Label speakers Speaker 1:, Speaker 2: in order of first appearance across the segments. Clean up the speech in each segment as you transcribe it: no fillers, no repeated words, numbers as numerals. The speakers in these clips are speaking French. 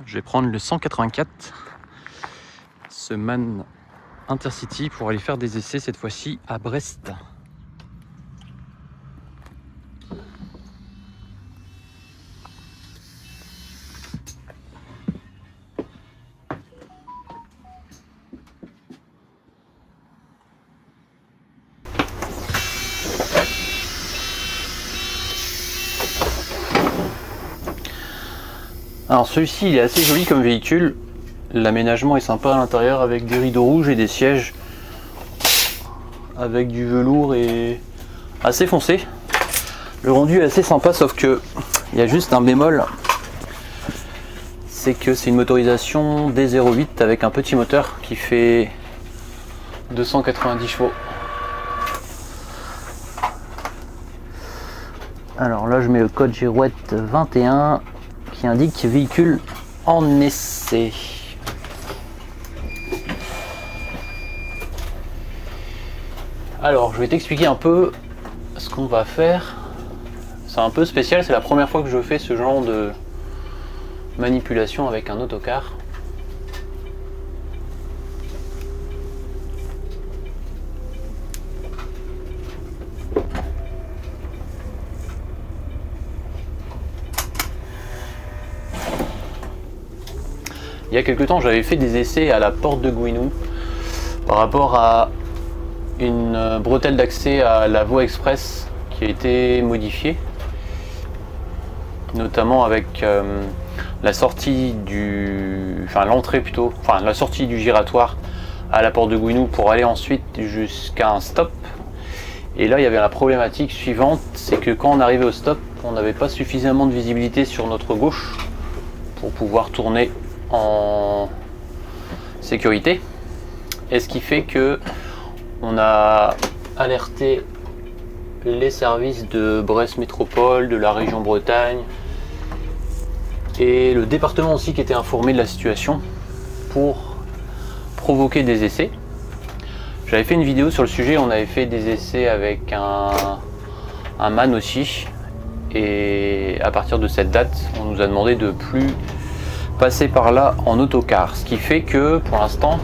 Speaker 1: je vais prendre le 184, ce MAN Intercity, pour aller faire des essais cette fois-ci à Brest. Alors celui-ci il est assez joli comme véhicule, l'aménagement est sympa à l'intérieur avec des rideaux rouges et des sièges avec du velours et assez foncé. Le rendu est assez sympa, sauf que il y a juste un bémol, c'est que c'est une motorisation D08 avec un petit moteur qui fait 290 chevaux. Alors là je mets le code Girouette 21 qui indique véhicule en essai. Alors je vais t'expliquer un peu ce qu'on va faire. C'est un peu spécial, c'est la première fois que je fais ce genre de manipulation avec un autocar. Il y a quelques temps, j'avais fait des essais à la porte de Gouinou par rapport à une bretelle d'accès à la voie express qui a été modifiée, notamment avec la sortie la sortie du giratoire à la porte de Gouinou pour aller ensuite jusqu'à un stop. Et là, il y avait la problématique suivante, c'est que quand on arrivait au stop, on n'avait pas suffisamment de visibilité sur notre gauche pour pouvoir tourner en sécurité, et ce qui fait que on a alerté les services de Brest Métropole, de la région Bretagne et le département aussi qui était informé de la situation pour provoquer des essais. J'avais fait une vidéo sur le sujet, on avait fait des essais avec un MAN aussi, et à partir de cette date on nous a demandé de plus passer par là en autocar, ce qui fait que pour l'instant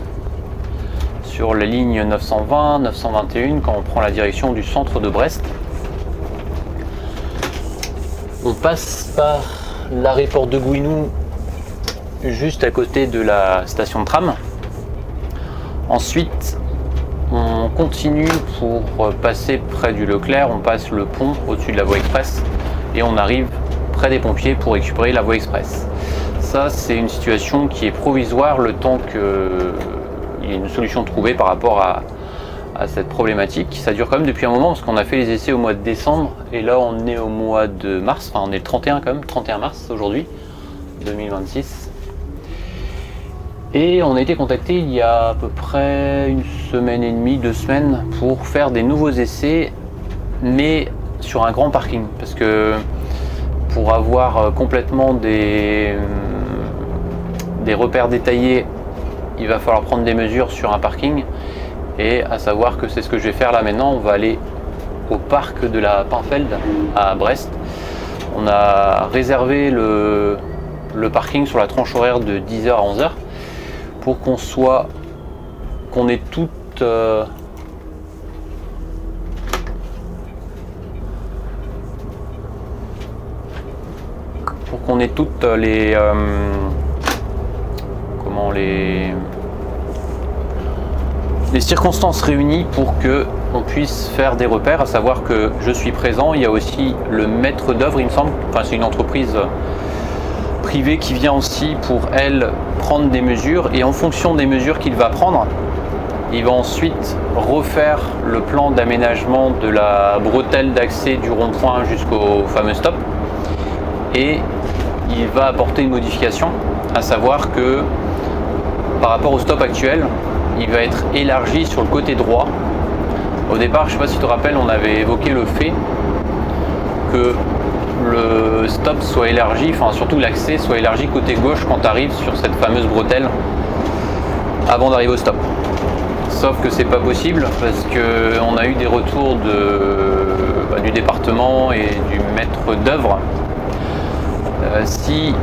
Speaker 1: sur la ligne 920, 921, quand on prend la direction du centre de Brest, on passe par l'arrêt porte de Gouinou juste à côté de la station de tram. Ensuite on continue pour passer près du Leclerc, on passe le pont au-dessus de la voie express et on arrive près des pompiers pour récupérer la voie express. Ça, c'est une situation qui est provisoire le temps qu'il y ait une solution trouvée par rapport à cette problématique. Ça dure quand même depuis un moment parce qu'on a fait les essais au mois de décembre et là on est au mois de mars, enfin on est le 31 quand même, 31 mars aujourd'hui, 2026. Et on a été contacté il y a à peu près une semaine et demie, 2 semaines pour faire des nouveaux essais, mais sur un grand parking, parce que pour avoir complètement des repères détaillés, il va falloir prendre des mesures sur un parking, et à savoir que c'est ce que je vais faire là maintenant. On va aller au parc de la Pinfeld à Brest. On a réservé le parking sur la tranche horaire de 10h à 11h pour qu'on ait toutes les circonstances réunies pour que on puisse faire des repères, à savoir que je suis présent. Il y a aussi le maître d'œuvre, il me semble, enfin c'est une entreprise privée qui vient aussi pour elle prendre des mesures, et en fonction des mesures qu'il va prendre, il va ensuite refaire le plan d'aménagement de la bretelle d'accès du rond-point jusqu'au fameux stop, et il va apporter une modification, à savoir que par rapport au stop actuel, il va être élargi sur le côté droit. Au départ, je ne sais pas si tu te rappelles, on avait évoqué le fait que le stop soit élargi, enfin surtout l'accès soit élargi côté gauche quand tu arrives sur cette fameuse bretelle avant d'arriver au stop. Sauf que c'est pas possible parce qu'on a eu des retours du département et du maître d'œuvre. Si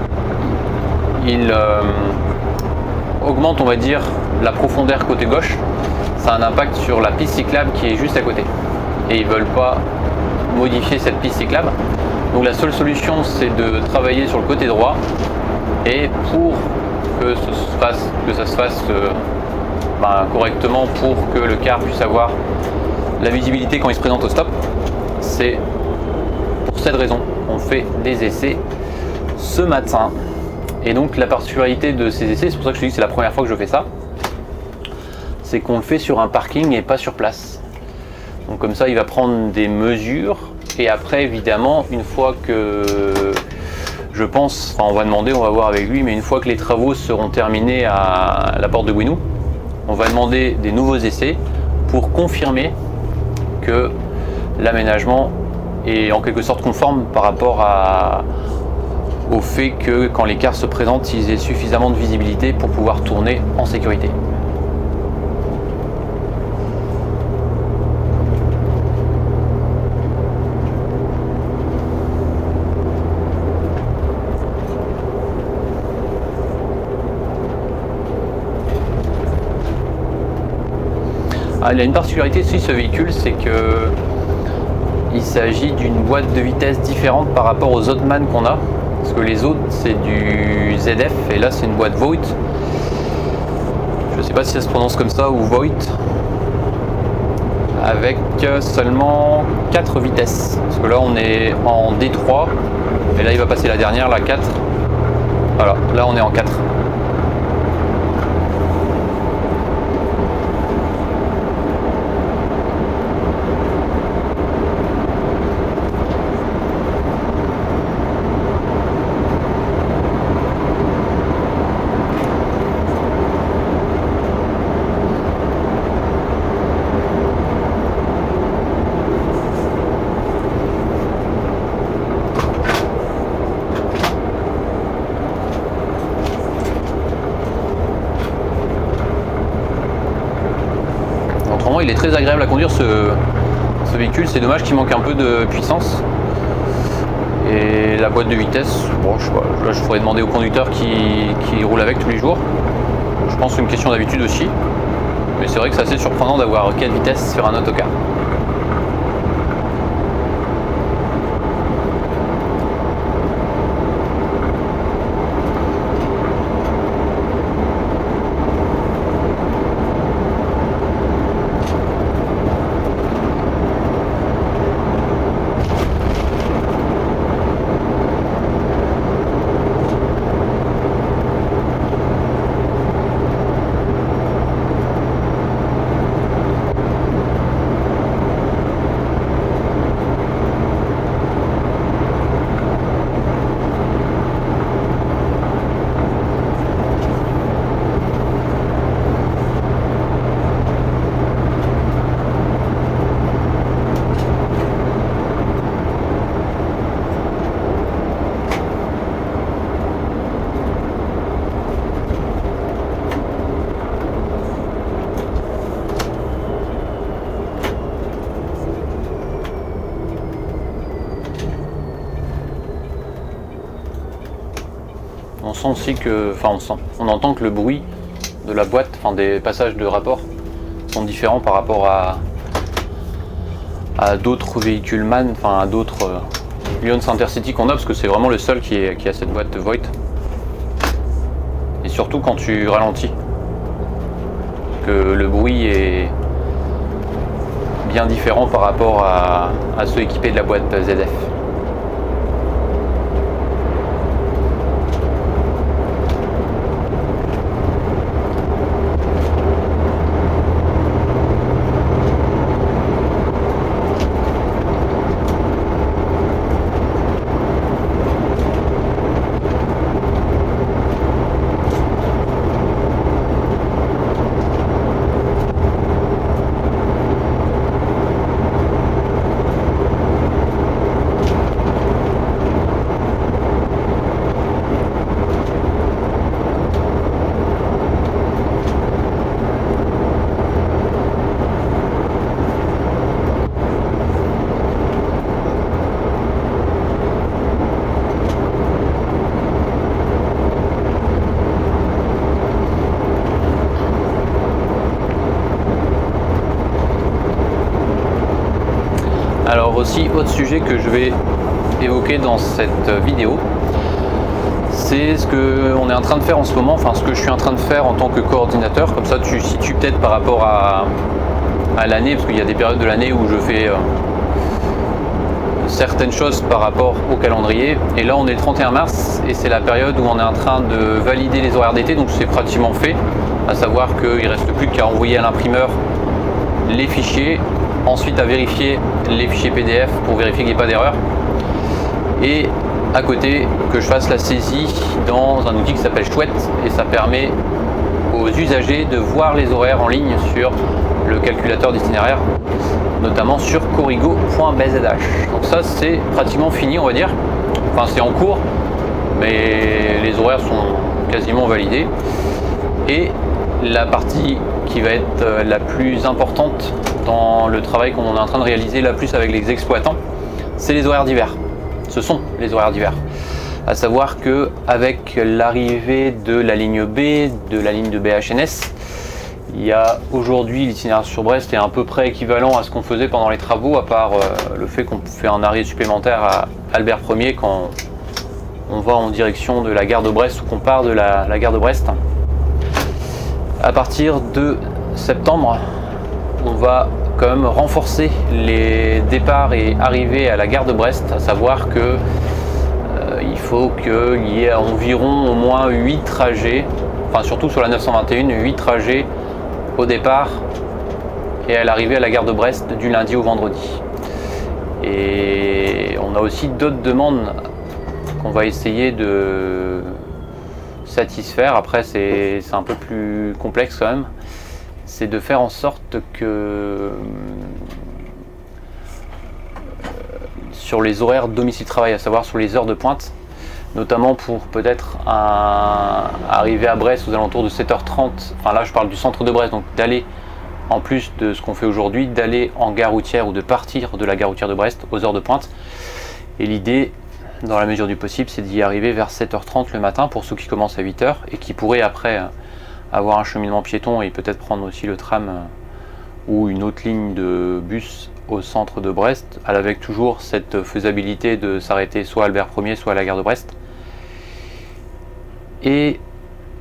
Speaker 1: il augmente, on va dire, la profondeur côté gauche, ça a un impact sur la piste cyclable qui est juste à côté. Et ils ne veulent pas modifier cette piste cyclable. Donc la seule solution, c'est de travailler sur le côté droit. Et pour que ça se fasse correctement, pour que le car puisse avoir la visibilité quand il se présente au stop, c'est pour cette raison qu'on fait des essais ce matin. Et donc la particularité de ces essais, c'est pour ça que je te dis que c'est la première fois que je fais ça, c'est qu'on le fait sur un parking et pas sur place. Donc comme ça, il va prendre des mesures, et après évidemment, une fois que je pense, on va demander, on va voir avec lui, mais une fois que les travaux seront terminés à la porte de Gouinou, on va demander des nouveaux essais pour confirmer que l'aménagement est en quelque sorte conforme par rapport au fait que quand les cars se présentent, ils aient suffisamment de visibilité pour pouvoir tourner en sécurité. Il a une particularité aussi, ce véhicule, c'est que il s'agit d'une boîte de vitesse différente par rapport aux autres MAN qu'on a, parce que les autres c'est du ZF et là c'est une boîte Voith. Je sais pas si ça se prononce comme ça ou Voith, avec seulement 4 vitesses, parce que là on est en D3 et là il va passer la dernière, la 4. Voilà, là on est en 4. Il est très agréable à conduire, ce véhicule. C'est dommage qu'il manque un peu de puissance. Et la boîte de vitesse, bon, je pourrais demander au conducteur qui roule avec tous les jours. Je pense que c'est une question d'habitude aussi. Mais c'est vrai que c'est assez surprenant d'avoir 4 vitesses sur un autocar. On sent aussi que, on entend que le bruit de la boîte, des passages de rapport sont différents par rapport à d'autres véhicules MAN, à d'autres Lions Intercity qu'on a, parce que c'est vraiment le seul qui a cette boîte Voith. Et surtout quand tu ralentis, que le bruit est bien différent par rapport à ceux équipés de la boîte ZF. aussi, autre sujet que je vais évoquer dans cette vidéo, c'est ce qu'on est en train de faire en ce moment, enfin ce que je suis en train de faire en tant que coordinateur. Comme ça tu situes peut-être par rapport à l'année, parce qu'il y a des périodes de l'année où je fais certaines choses par rapport au calendrier. Et là on est le 31 mars et c'est la période où on est en train de valider les horaires d'été, donc c'est pratiquement fait, à savoir qu'il ne reste plus qu'à envoyer à l'imprimeur les fichiers, ensuite à vérifier les fichiers PDF pour vérifier qu'il n'y ait pas d'erreur, et à côté que je fasse la saisie dans un outil qui s'appelle Chouette, et ça permet aux usagers de voir les horaires en ligne sur le calculateur d'itinéraire, notamment sur corrigo.bzh. Donc ça c'est pratiquement fini, on va dire, enfin c'est en cours, mais les horaires sont quasiment validés. Et la partie qui va être la plus importante dans le travail qu'on est en train de réaliser là plus avec les exploitants, c'est les horaires d'hiver. Ce sont les horaires d'hiver. À savoir que avec l'arrivée de la ligne B, de la ligne de BHNS, il y a aujourd'hui l'itinéraire sur Brest est à peu près équivalent à ce qu'on faisait pendant les travaux, à part le fait qu'on fait un arrêt supplémentaire à Albert Ier quand on va en direction de la gare de Brest ou qu'on part de la gare de Brest. À partir de septembre, on va quand même renforcer les départs et arrivées à la gare de Brest, à savoir que il faut qu'il y ait environ au moins 8 trajets, enfin surtout sur la 921, 8 trajets au départ et à l'arrivée à la gare de Brest du lundi au vendredi. Et on a aussi d'autres demandes qu'on va essayer de satisfaire. Après c'est un peu plus complexe quand même. C'est de faire en sorte que sur les horaires domicile-travail, à savoir sur les heures de pointe, notamment pour peut-être arriver à Brest aux alentours de 7h30, enfin là je parle du centre de Brest, donc d'aller, en plus de ce qu'on fait aujourd'hui, d'aller en gare routière ou de partir de la gare routière de Brest aux heures de pointe. Et l'idée, dans la mesure du possible, c'est d'y arriver vers 7h30 le matin pour ceux qui commencent à 8h et qui pourraient après avoir un cheminement piéton et peut-être prendre aussi le tram ou une autre ligne de bus au centre de Brest, avec toujours cette faisabilité de s'arrêter soit à Albert Ier, soit à la gare de Brest. Et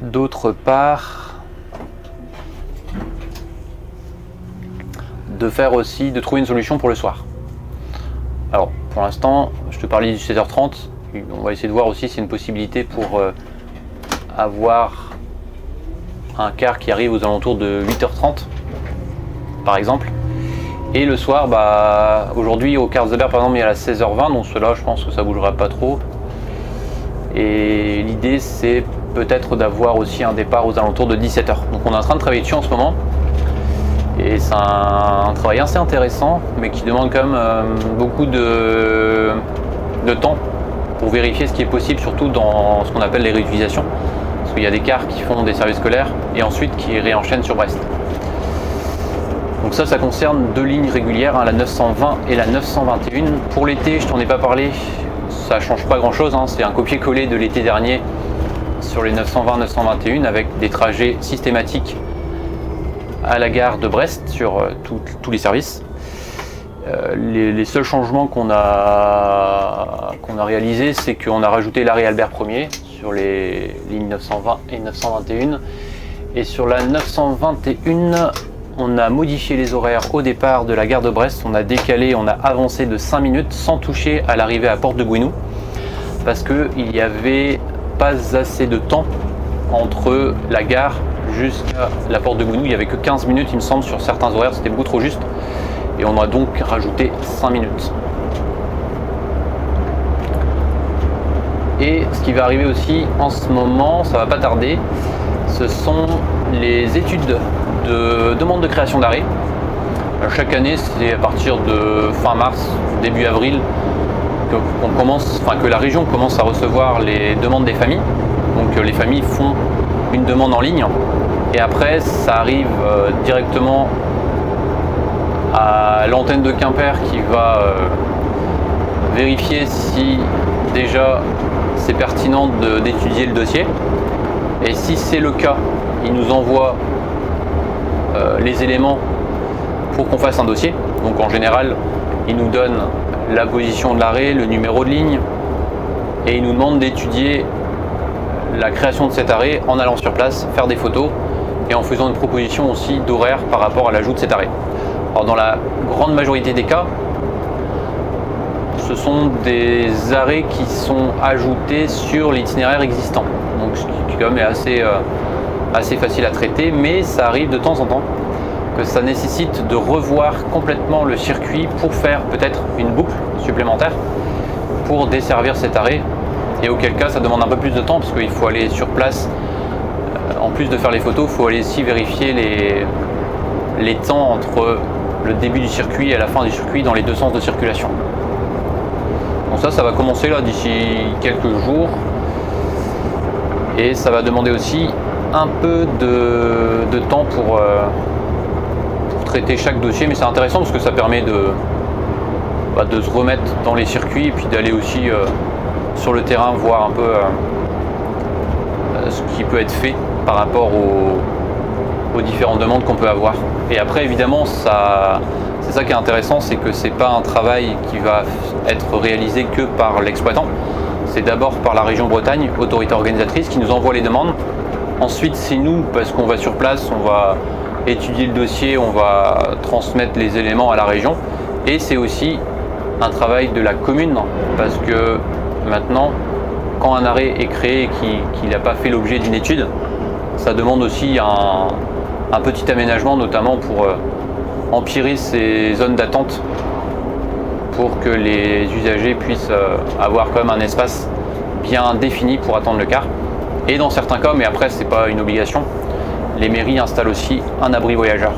Speaker 1: d'autre part, de trouver une solution pour le soir. Alors pour l'instant, je te parlais du 16h30, on va essayer de voir aussi si c'est une possibilité pour avoir un car qui arrive aux alentours de 8h30 par exemple. Et le soir, aujourd'hui au Carlsberg par exemple il y a la 16h20, donc cela je pense que ça bougera pas trop. Et l'idée c'est peut-être d'avoir aussi un départ aux alentours de 17h. Donc on est en train de travailler dessus en ce moment. Et c'est un travail assez intéressant, mais qui demande quand même beaucoup de temps pour vérifier ce qui est possible, surtout dans ce qu'on appelle les réutilisations. Parce qu'il y a des cars qui font des services scolaires et ensuite qui réenchaînent sur Brest. Donc ça concerne deux lignes régulières, la 920 et la 921. Pour l'été, je t'en ai pas parlé, ça change pas grand chose, c'est un copier-coller de l'été dernier sur les 920-921 avec des trajets systématiques à la gare de Brest sur tous les services. Les seuls changements qu'on a réalisés, c'est qu'on a rajouté l'arrêt Albert Ier sur les lignes 920 et 921. Et sur la 921, on a modifié les horaires au départ de la gare de Brest. On a décalé, on a avancé de 5 minutes sans toucher à l'arrivée à Porte de Gouinou, parce qu'il n'y avait pas assez de temps entre la gare jusqu'à la Porte de Gouinou. Il n'y avait que 15 minutes il me semble sur certains horaires, c'était beaucoup trop juste. Et on a donc rajouté 5 minutes. Et ce qui va arriver aussi en ce moment, ça va pas tarder, ce sont les études de demande de création d'arrêt. Chaque année, c'est à partir de fin mars, début avril, que la région commence à recevoir les demandes des familles. Donc les familles font une demande en ligne et après ça arrive directement à l'antenne de Quimper qui va vérifier si déjà c'est pertinent d'étudier le dossier. Et si c'est le cas, il nous envoie les éléments pour qu'on fasse un dossier. Donc en général, il nous donne la position de l'arrêt, le numéro de ligne, et il nous demande d'étudier la création de cet arrêt en allant sur place, faire des photos et en faisant une proposition aussi d'horaire par rapport à l'ajout de cet arrêt. Alors dans la grande majorité des cas, ce sont des arrêts qui sont ajoutés sur l'itinéraire existant, donc ce qui quand même est assez facile à traiter, mais ça arrive de temps en temps que ça nécessite de revoir complètement le circuit pour faire peut-être une boucle supplémentaire pour desservir cet arrêt, et auquel cas ça demande un peu plus de temps parce qu'il faut aller sur place. En plus de faire les photos, il faut aller aussi vérifier les temps entre le début du circuit et la fin du circuit dans les deux sens de circulation. Donc ça va commencer là d'ici quelques jours, et ça va demander aussi un peu de temps pour traiter chaque dossier, mais c'est intéressant parce que ça permet de se remettre dans les circuits et puis d'aller aussi sur le terrain voir un peu ce qui peut être fait par rapport aux différentes demandes qu'on peut avoir. Et après évidemment c'est ça qui est intéressant, c'est que c'est pas un travail qui va être réalisé que par l'exploitant, c'est d'abord par la région Bretagne, autorité organisatrice, qui nous envoie les demandes. Ensuite c'est nous, parce qu'on va sur place, on va étudier le dossier, on va transmettre les éléments à la région, et c'est aussi un travail de la commune, parce que maintenant quand un arrêt est créé et qu'il n'a pas fait l'objet d'une étude, ça demande aussi un petit aménagement, notamment pour empirer ces zones d'attente pour que les usagers puissent avoir quand même un espace bien défini pour attendre le car. Et dans certains cas, mais après c'est pas une obligation, les mairies installent aussi un abri voyageur.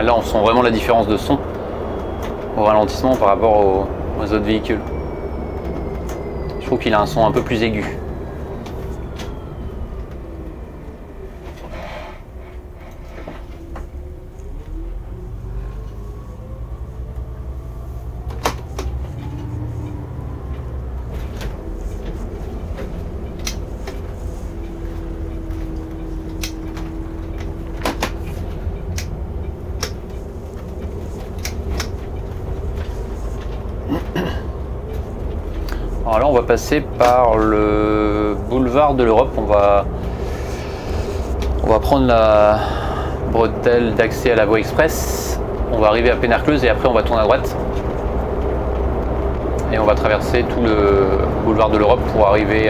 Speaker 1: Là on sent vraiment la différence de son au ralentissement par rapport aux autres véhicules. Je trouve qu'il a un son un peu plus aigu. Alors là on va passer par le boulevard de l'Europe, on va prendre la bretelle d'accès à la voie express, on va arriver à Pénarcleuse et après on va tourner à droite et on va traverser tout le boulevard de l'Europe pour arriver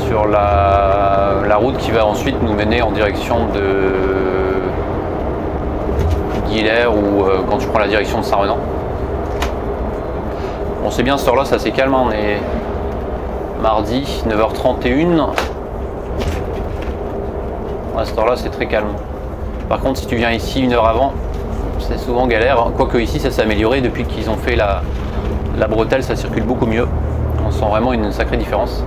Speaker 1: sur la route qui va ensuite nous mener en direction de Guilher ou quand tu prends la direction de Saint-Renan. Bon, c'est bien, cette heure-là, c'est assez calme, hein. On est mardi, 9h31. À cette heure-là, c'est très calme. Par contre, si tu viens ici une heure avant, c'est souvent galère. Quoique ici, ça s'est amélioré depuis qu'ils ont fait la bretelle, ça circule beaucoup mieux. On sent vraiment une sacrée différence.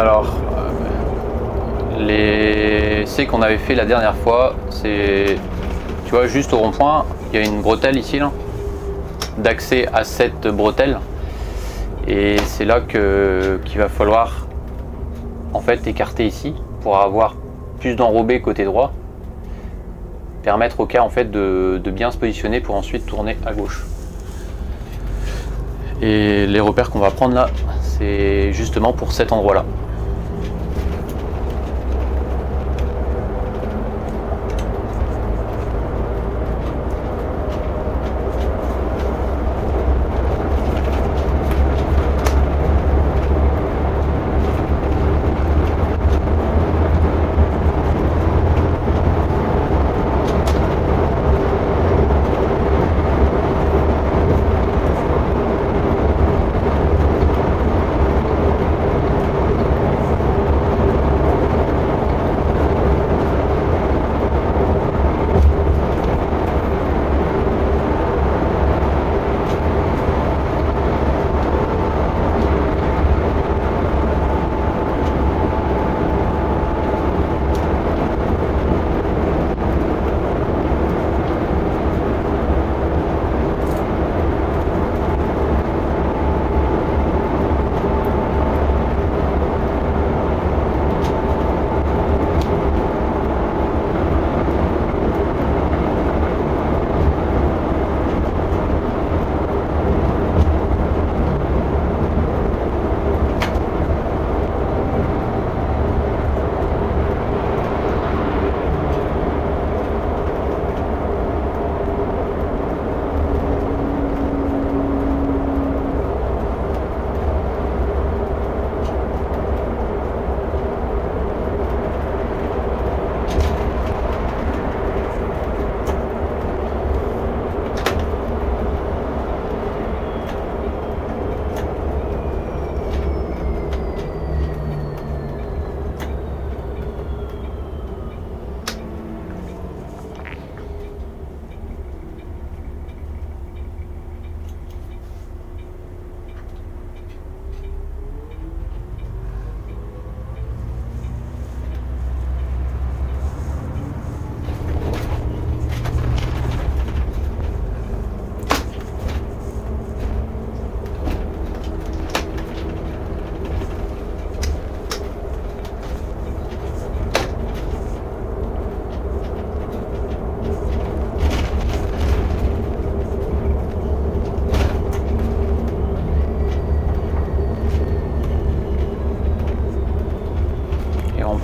Speaker 1: Alors, les essais qu'on avait fait la dernière fois, c'est, tu vois, juste au rond-point, il y a une bretelle ici, là, d'accès à cette bretelle. Et c'est là qu'il va falloir en fait écarter ici pour avoir plus d'enrobé côté droit, permettre au cas en fait de bien se positionner pour ensuite tourner à gauche. Et les repères qu'on va prendre là, c'est justement pour cet endroit là.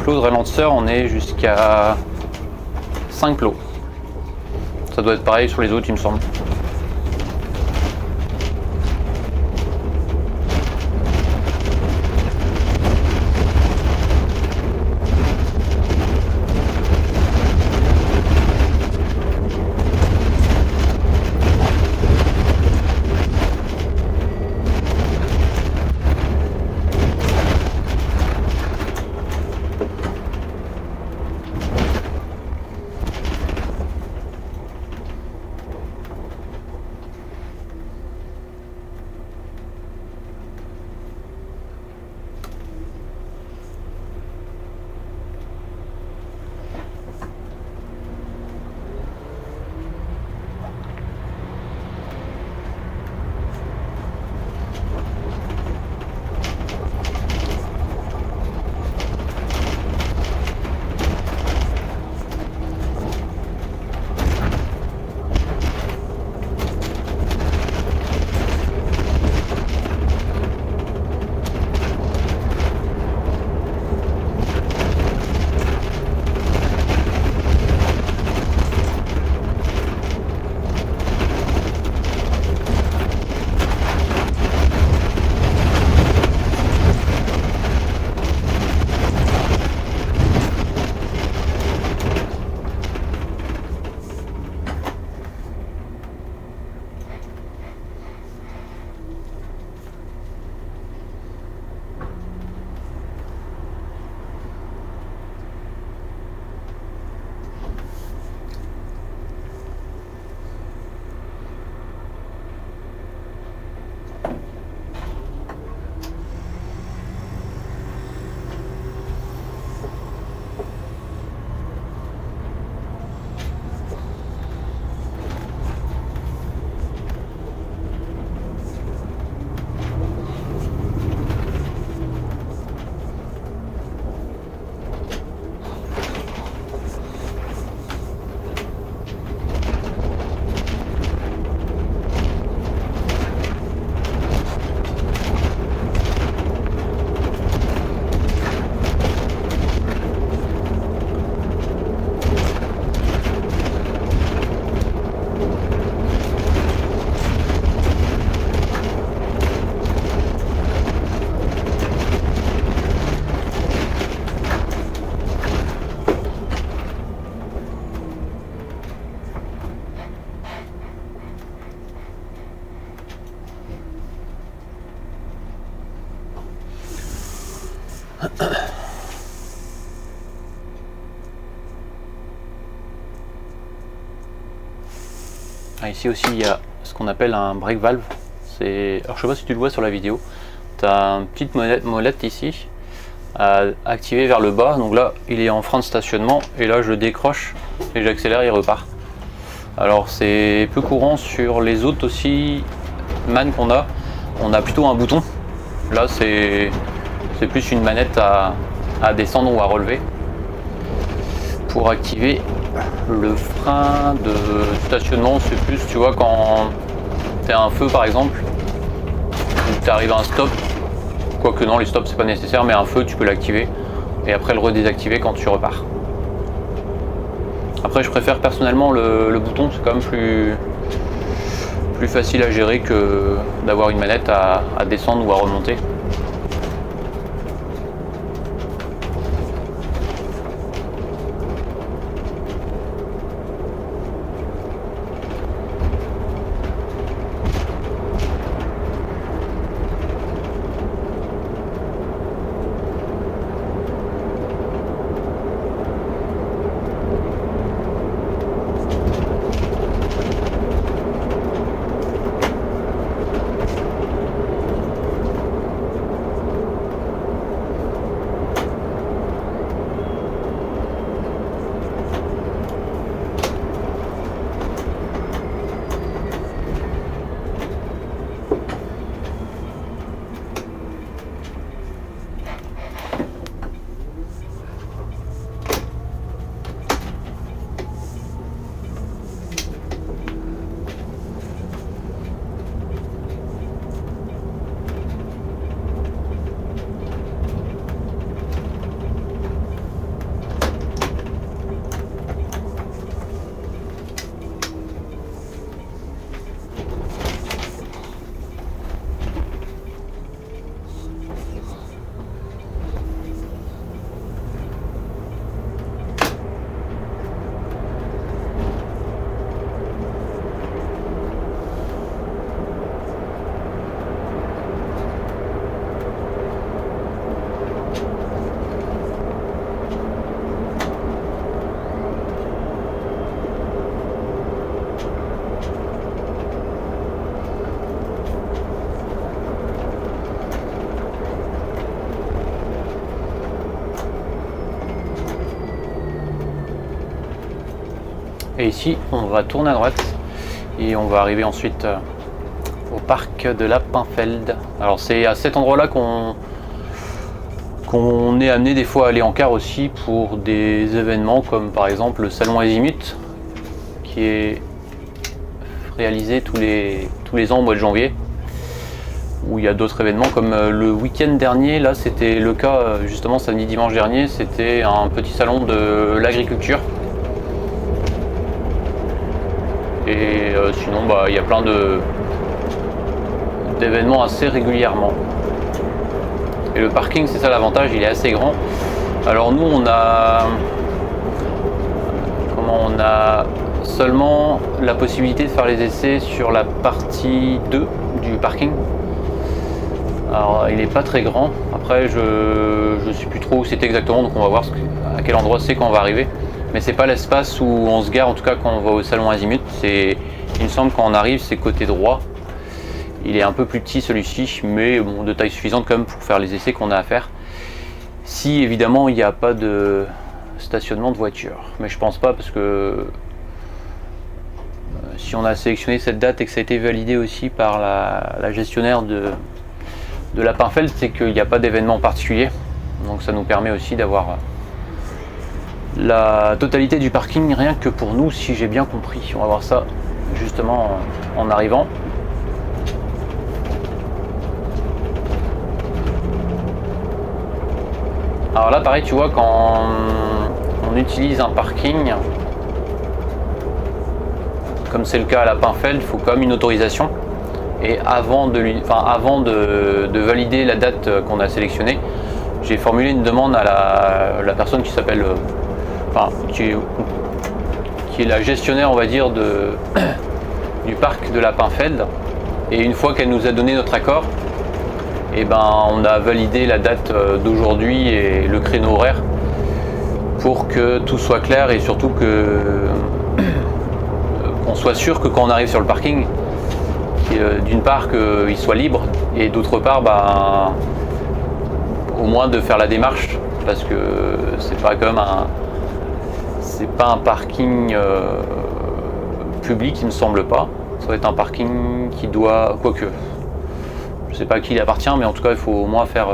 Speaker 1: De ralentisseur, on est jusqu'à 5 plots. Ça doit être pareil sur les autres, il me semble. Ici aussi il y a ce qu'on appelle un brake valve. Alors je sais pas si tu le vois sur la vidéo. Tu as une petite molette ici à activer vers le bas. Donc là il est en frein de stationnement et là je décroche et j'accélère, il repart. Alors c'est peu courant sur les autres aussi mannes qu'on a. On a plutôt un bouton. Là c'est plus une manette à descendre ou à relever pour activer le frein de stationnement. C'est plus, tu vois, quand tu as un feu par exemple, tu arrives à un stop, quoique non, les stops c'est pas nécessaire, mais un feu tu peux l'activer et après le redésactiver quand tu repars. Après je préfère personnellement le bouton, c'est quand même plus facile à gérer que d'avoir une manette à descendre ou à remonter. Et ici, on va tourner à droite et on va arriver ensuite au parc de la Pinfeld. Alors c'est à cet endroit-là qu'on est amené des fois à aller en car aussi pour des événements comme par exemple le salon Azimut qui est réalisé tous les ans au mois de janvier, où il y a d'autres événements comme le week-end dernier. Là c'était le cas justement samedi dimanche dernier, c'était un petit salon de l'agriculture. Et sinon il y a plein d'événements assez régulièrement. Et le parking, c'est ça l'avantage, il est assez grand. Alors nous on a seulement la possibilité de faire les essais sur la partie 2 du parking. Alors il n'est pas très grand. Après je sais plus trop où c'est exactement, donc on va voir à quel endroit c'est quand on va arriver. Mais c'est pas l'espace où on se gare, en tout cas quand on va au salon Azimut. Il me semble quand on arrive c'est côté droit. Il est un peu plus petit celui-ci, mais bon, de taille suffisante quand même pour faire les essais qu'on a à faire. Si évidemment il n'y a pas de stationnement de voiture. Mais je pense pas, parce que si on a sélectionné cette date et que ça a été validé aussi par la gestionnaire de la Pinfeld, c'est qu'il n'y a pas d'événement particulier. Donc ça nous permet aussi d'avoir la totalité du parking rien que pour nous, si j'ai bien compris. On va voir ça justement en arrivant. Alors là pareil, tu vois, quand on utilise un parking comme c'est le cas à la Pinfeld, il faut quand même une autorisation. Et avant de valider la date qu'on a sélectionnée, j'ai formulé une demande à la personne qui s'appelle qui est la gestionnaire, on va dire, du parc de la Pinfeld. Et une fois qu'elle nous a donné notre accord, et ben on a validé la date d'aujourd'hui et le créneau horaire pour que tout soit clair et surtout qu'on soit sûr que quand on arrive sur le parking, d'une part qu'il soit libre et d'autre part au moins de faire la démarche, parce que c'est pas comme c'est pas un parking public, il me semble pas. Ça va être un parking qui doit, quoique je sais pas à qui il appartient, mais en tout cas il faut au moins faire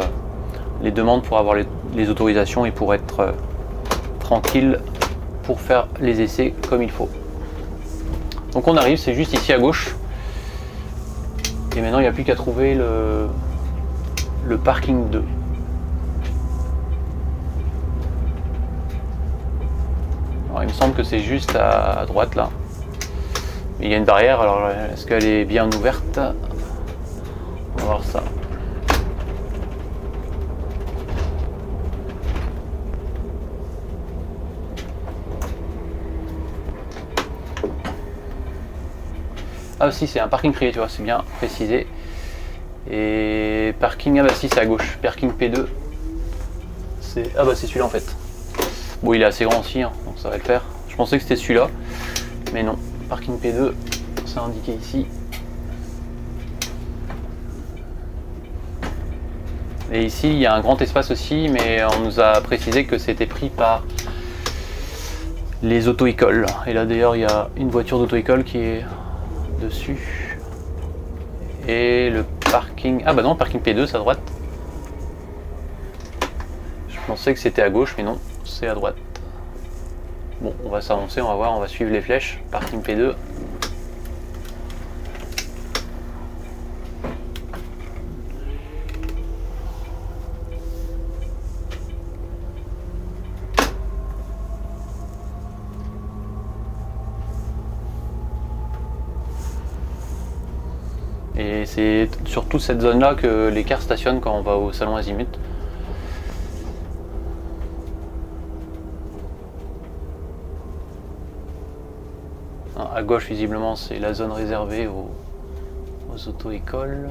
Speaker 1: les demandes pour avoir les autorisations et pour être tranquille pour faire les essais comme il faut. Donc on arrive, c'est juste ici à gauche. Et maintenant il n'y a plus qu'à trouver le parking 2. Alors, il me semble que c'est juste à droite là. Mais il y a une barrière, alors est-ce qu'elle est bien ouverte? On va voir ça. Ah si, c'est un parking privé, tu vois, c'est bien précisé. Et parking, ah bah si, c'est à gauche. Parking P2. Ah bah c'est celui-là en fait. Bon, il est assez grand aussi, hein, donc ça va le faire. Je pensais que c'était celui-là, mais non. Parking P2, c'est indiqué ici. Et ici, il y a un grand espace aussi, mais on nous a précisé que c'était pris par les auto-écoles. Et là d'ailleurs, il y a une voiture d'auto-école qui est dessus. Et le parking... Ah bah non, parking P2, c'est à droite. Je pensais que c'était à gauche, mais non, c'est à droite. Bon, on va s'avancer, on va voir, on va suivre les flèches. Parking P2. Et c'est surtout cette zone-là que les cars stationnent quand on va au salon Azimut. À gauche, visiblement, c'est la zone réservée aux auto-écoles.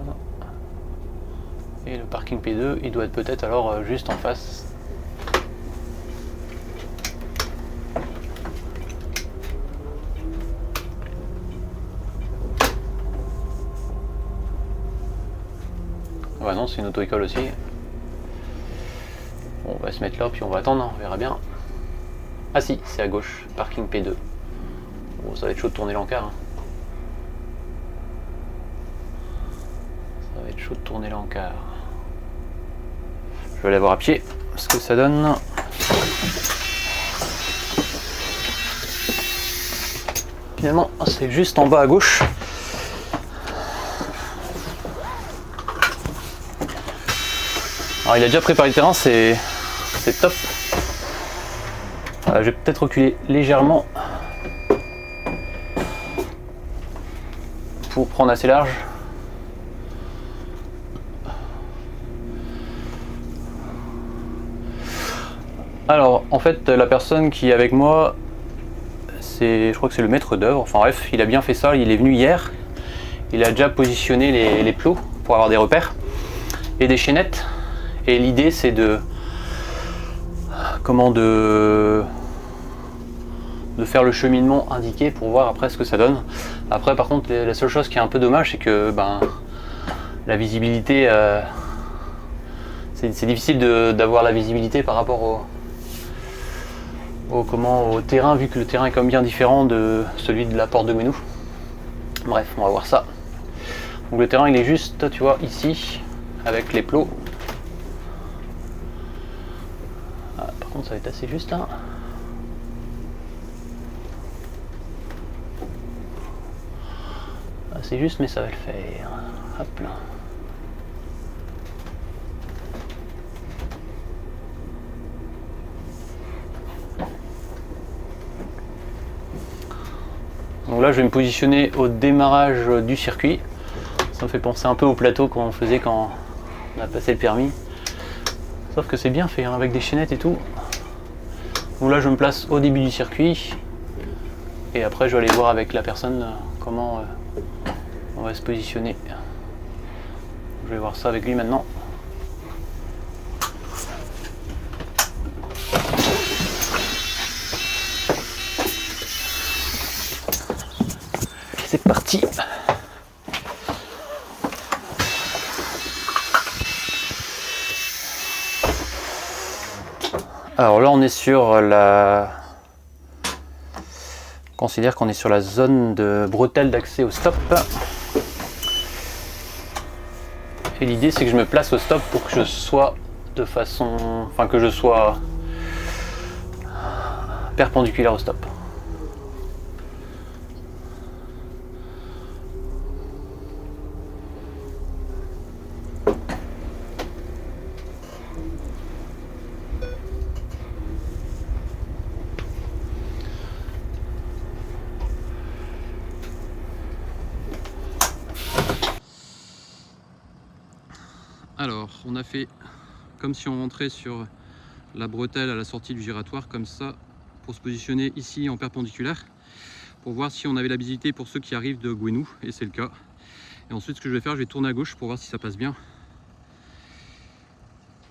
Speaker 1: Et le parking P2, il doit être peut-être alors juste en face. Ouais, non, c'est une auto-école aussi. Bon, on va se mettre là, puis on va attendre, on verra bien. Ah si, c'est à gauche, parking P2. Bon, ça va être chaud de tourner l'encart. Hein. Ça va être chaud de tourner l'encart. Je vais aller voir à pied, ce que ça donne. Finalement, c'est juste en bas à gauche. Alors il a déjà préparé le terrain, c'est top. Je vais peut-être reculer légèrement pour prendre assez large. Alors en fait la personne qui est avec moi, je crois que c'est le maître d'œuvre, enfin bref, il a bien fait ça, il est venu hier, il a déjà positionné les plots pour avoir des repères et des chaînettes. Et l'idée c'est de faire le cheminement indiqué pour voir après ce que ça donne. Après par contre la seule chose qui est un peu dommage, c'est que la visibilité, c'est difficile d'avoir la visibilité par rapport au terrain, vu que le terrain est comme bien différent de celui de la porte de Menou. Bref, on va voir ça. Donc le terrain il est juste, tu vois, ici avec les plots. Par contre ça va être assez juste là. C'est juste, mais ça va le faire. Hop là. Donc là je vais me positionner au démarrage du circuit. Ça me fait penser un peu au plateau qu'on faisait quand on a passé le permis. Sauf que c'est bien fait, hein, avec des chaînettes et tout. Donc là je me place au début du circuit. Et après je vais aller voir avec la personne comment on va se positionner. Je vais voir ça avec lui maintenant. c'est parti. Alors là on est sur la... On considère qu'on est sur la zone de bretelle d'accès au stop. Et l'idée c'est que je me place au stop pour que je sois de façon... Enfin que je sois perpendiculaire au stop. Alors, on a fait comme si on rentrait sur la bretelle à la sortie du giratoire, comme ça, pour se positionner ici en perpendiculaire, pour voir si on avait la visibilité pour ceux qui arrivent de Gouesnou, et c'est le cas. Et ensuite, ce que je vais faire, je vais tourner à gauche pour voir si ça passe bien.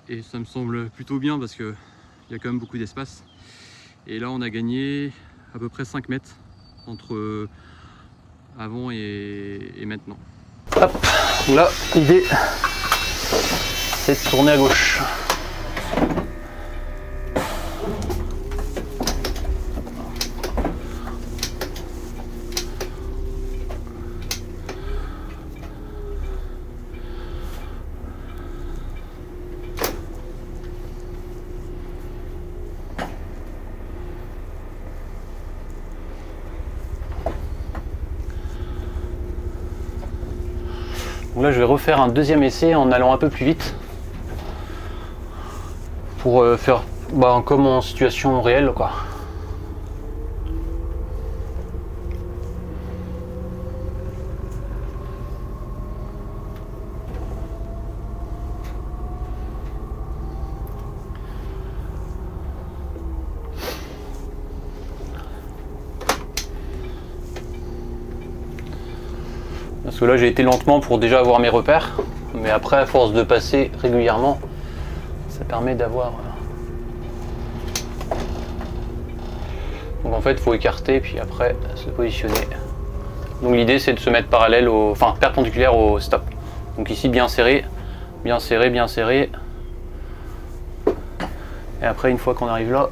Speaker 1: Et ça me semble plutôt bien parce qu'il y a quand même beaucoup d'espace. Et là, on a gagné à peu près 5 mètres entre avant et maintenant. Hop, là, l'idée, c'est de tourner à gauche. Donc là, je vais refaire un deuxième essai en allant un peu plus vite pour faire comme en situation réelle, quoi. Parce que là j'ai été lentement pour déjà avoir mes repères, mais après à force de passer régulièrement, ça permet d'avoir... Donc en fait il faut écarter puis après se positionner. Donc l'idée c'est de se mettre parallèle enfin perpendiculaire au stop. Donc ici bien serré, bien serré, bien serré. Et après une fois qu'on arrive là,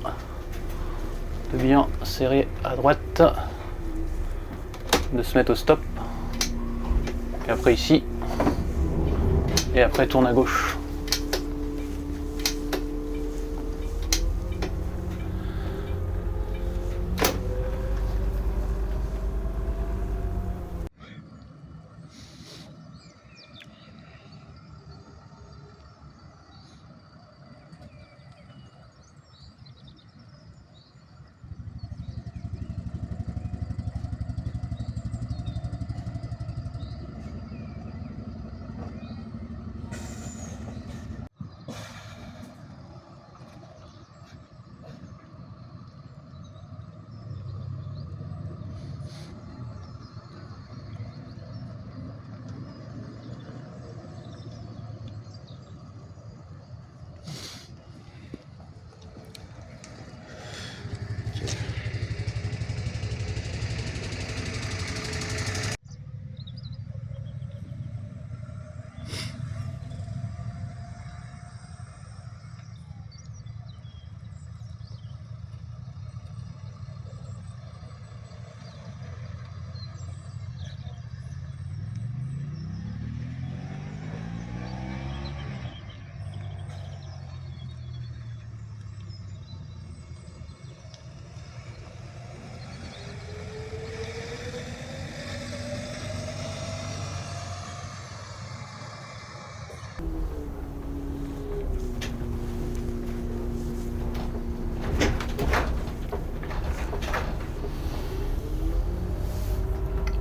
Speaker 1: de bien serrer à droite, de se mettre au stop. Et après ici, et après tourne à gauche.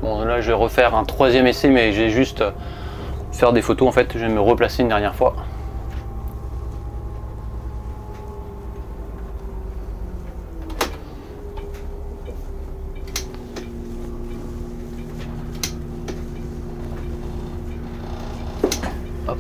Speaker 1: Bon là je vais refaire un troisième essai, mais j'ai juste faire des photos en fait, je vais me replacer une dernière fois. Hop.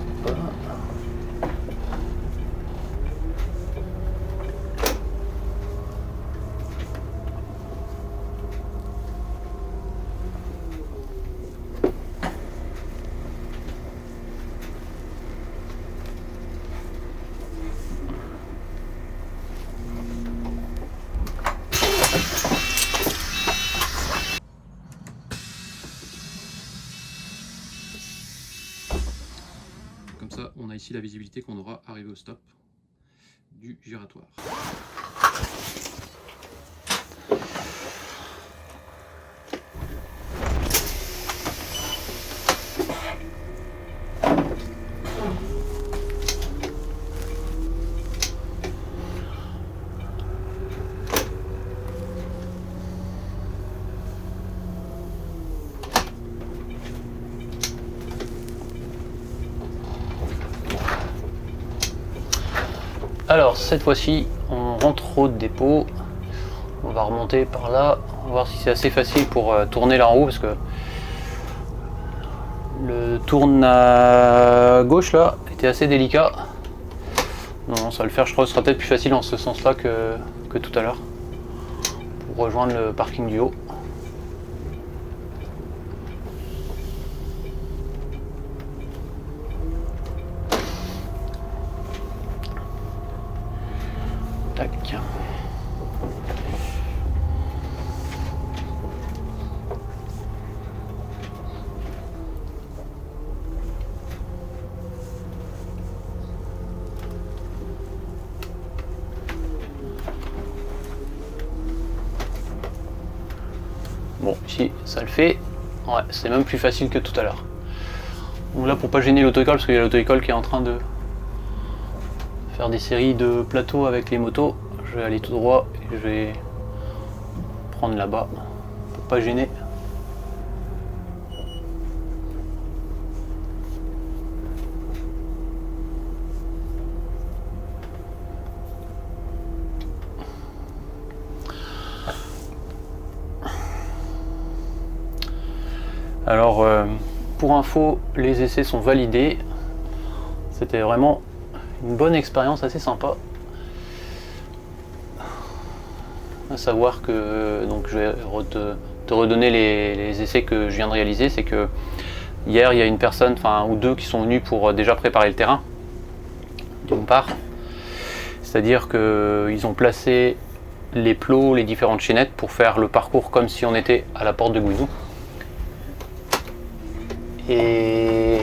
Speaker 1: Comme ça, on a ici la visibilité qu'on aura arrivé au stop du giratoire. Alors cette fois-ci on rentre au dépôt, on va remonter par là, on va voir si c'est assez facile pour tourner là en haut parce que le tourne à gauche là était assez délicat. Non, ça va le faire, je crois que ce sera peut-être plus facile en ce sens là que tout à l'heure pour rejoindre le parking du haut. Tac. Bon, ici ça le fait. Ouais, c'est même plus facile que tout à l'heure. Donc là, pour pas gêner l'auto-école, parce qu'il y a l'auto-école qui est en train de faire des séries de plateaux avec les motos, je vais aller tout droit et je vais prendre là-bas pour pas gêner. Alors pour info, les essais sont validés. C'était vraiment une bonne expérience, assez sympa. À savoir que, donc je vais te redonner les essais que je viens de réaliser. C'est que hier il y a une personne, enfin ou deux qui sont venus pour déjà préparer le terrain. D'une part, c'est-à-dire qu'ils ont placé les plots, les différentes chaînettes pour faire le parcours comme si on était à la porte de Gouinou. Et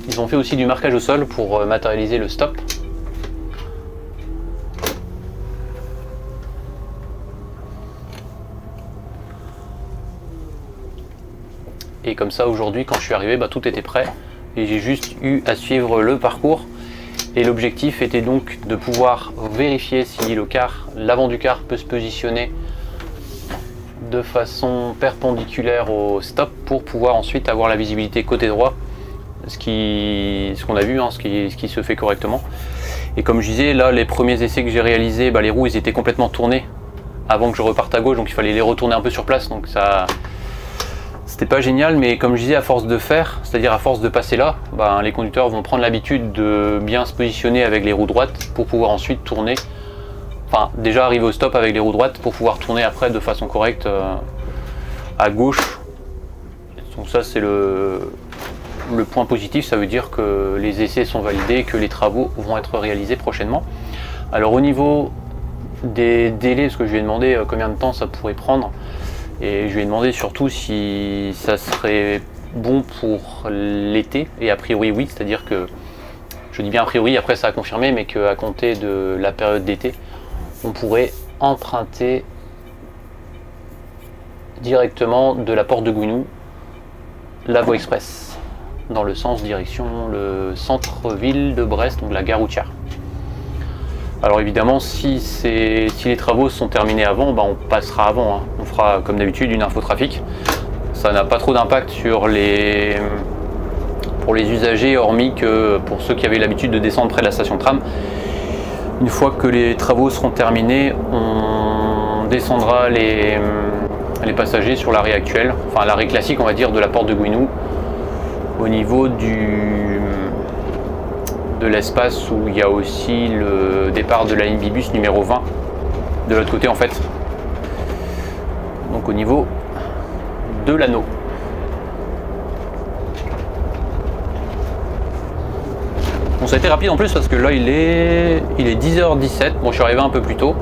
Speaker 1: ils ont fait aussi du marquage au sol pour matérialiser le stop. Et comme ça aujourd'hui quand je suis arrivé, tout était prêt et j'ai juste eu à suivre le parcours. Et l'objectif était donc de pouvoir vérifier si le car, l'avant du car peut se positionner de façon perpendiculaire au stop pour pouvoir ensuite avoir la visibilité côté droit, ce qu'on a vu, ce qui se fait correctement. Et comme je disais, là les premiers essais que j'ai réalisés, les roues ils étaient complètement tournées avant que je reparte à gauche, donc il fallait les retourner un peu sur place, donc ça c'était pas génial. Mais comme je disais, à force de faire, c'est-à-dire à force de passer là, les conducteurs vont prendre l'habitude de bien se positionner avec les roues droites pour pouvoir ensuite tourner. Enfin, déjà arriver au stop avec les roues droites pour pouvoir tourner après de façon correcte à gauche. Donc ça c'est le point positif, ça veut dire que les essais sont validés et que les travaux vont être réalisés prochainement. Alors au niveau des délais, parce que je lui ai demandé combien de temps ça pourrait prendre, et je lui ai demandé surtout si ça serait bon pour l'été, et a priori oui, c'est-à-dire que, je dis bien a priori, après ça a confirmé, mais qu'à compter de la période d'été, on pourrait emprunter directement de la porte de Gouinou la voie express dans le sens direction le centre-ville de Brest, donc la gare routière. Alors évidemment, si les travaux sont terminés avant, on passera avant. On fera comme d'habitude une infotrafic. Ça n'a pas trop d'impact pour les usagers, hormis que pour ceux qui avaient l'habitude de descendre près de la station de tram. Une fois que les travaux seront terminés, on descendra les passagers sur l'arrêt actuel, enfin l'arrêt classique on va dire de la porte de Gouinou, au niveau de l'espace où il y a aussi le départ de la ligne Bibus numéro 20 de l'autre côté en fait, donc au niveau de l'anneau. Bon, ça a été rapide en plus parce que là il est 10h17, bon je suis arrivé un peu plus tôt,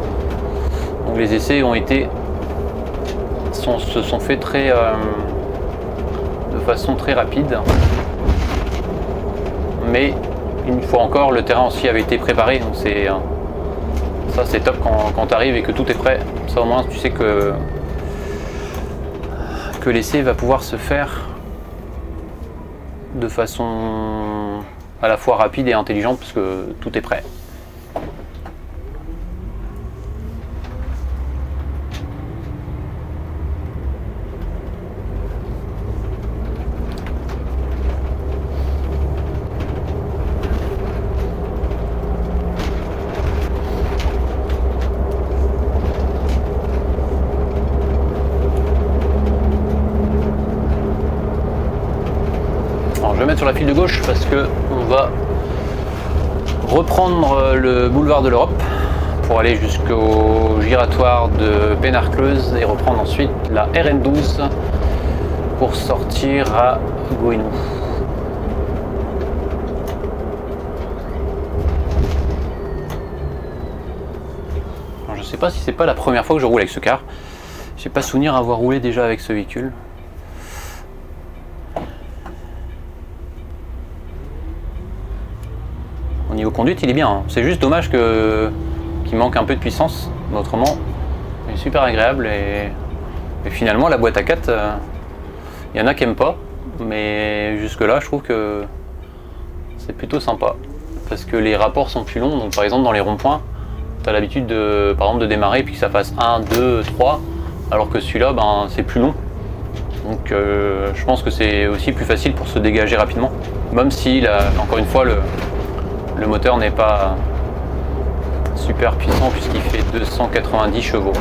Speaker 1: donc les essais se sont faits de façon très rapide, mais une fois encore, le terrain aussi avait été préparé. Donc ça c'est top quand tu arrives et que tout est prêt. Ça au moins tu sais que l'essai va pouvoir se faire de façon à la fois rapide et intelligente parce que tout est prêt. Alors, je vais mettre sur la file de gauche parce que on va reprendre le boulevard de l'Europe pour aller jusqu'au giratoire de Bénarcleuse et reprendre ensuite la RN12 pour sortir à Gouesnou. Alors, je sais pas si c'est pas la première fois que je roule avec ce car. J'ai pas souvenir avoir roulé déjà avec ce véhicule. Au niveau conduite, il est bien. Hein. C'est juste dommage qu'il manque un peu de puissance. Mais autrement, il est super agréable. Et finalement, la boîte à 4, il y en a qui n'aiment pas. Mais jusque-là, je trouve que c'est plutôt sympa. Parce que les rapports sont plus longs. Donc, par exemple, dans les ronds-points, tu as l'habitude par exemple, de démarrer et puis que ça fasse 1, 2, 3. Alors que celui-là, c'est plus long. Donc, je pense que c'est aussi plus facile pour se dégager rapidement. Même si, encore une fois, le moteur n'est pas super puissant puisqu'il fait 290 chevaux.